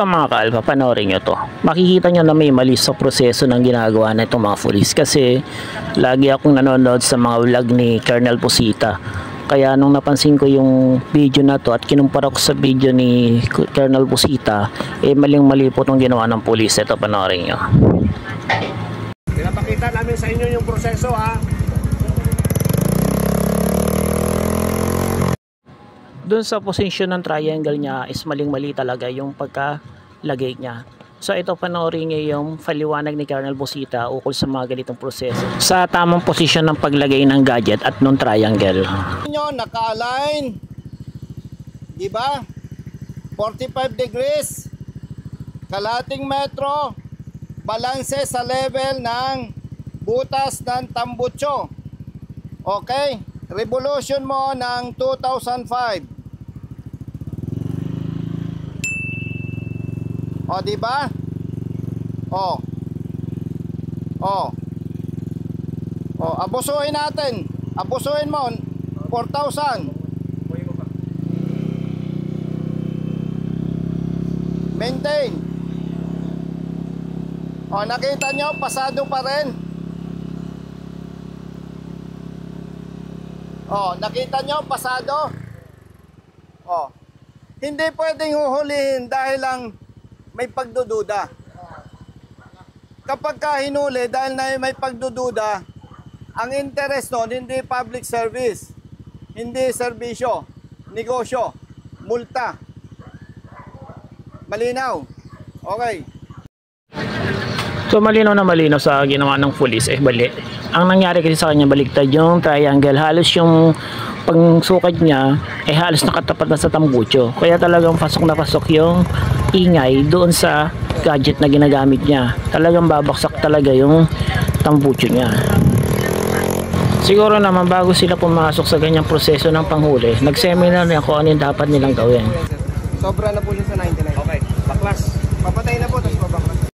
Ito mga ka-alpha, panoorin nyo to. Makikita nyo na may mali sa proseso ng ginagawa na itong mga pulis. Kasi lagi akong nanonood sa mga vlog ni Colonel Pusita. Kaya nung napansin ko yung video na to at kinumpara ko sa video ni Colonel Pusita, maling-mali po itong ginawa ng pulis. Ito, panoorin nyo. Pinapakita namin sa inyo yung proseso, ha. Doon sa position ng triangle niya is maling-mali talaga yung pagkalagay niya. So ito, panoorin niyo yung paliwanag ni Colonel Pusita ukol sa mga ganitong proseso sa tamang posisyon ng paglagay ng gadget at nung triangle. Naka-align, di ba? 45 degrees, kalating metro, balanse sa level ng butas ng tambutso. Okay? Revolution mo ng 2005. O, di ba? O, abusuhin natin. Abusuhin mo 4,000. Maintain. O, nakita nyo, pasado pa rin. O, nakita nyo, pasado. O, hindi pwedeng huhulihin dahil lang may pagdududa. Kapag ka hinuli dahil na may pagdududa, ang interest nun hindi public service, hindi serbisyo, negosyo, multa. Malinaw? Okay. So malinaw na malinaw sa ginawa ng pulis, bali. Ang nangyari kasi sa kanya, baliktad yung triangle. Halos yung pagsukat niya halos nakatapat na sa tambutso. Kaya talagang pasok na pasok yung ingay doon sa gadget na ginagamit niya. Talagang babaksak talaga yung tambutso niya. Siguro naman bago sila pumasok sa ganyang proseso ng panghuli, nag-seminar na kung ano yung dapat nilang gawin. Sobra na po sa 99. Okay, baklas. Papatay na po, tapos babaklas.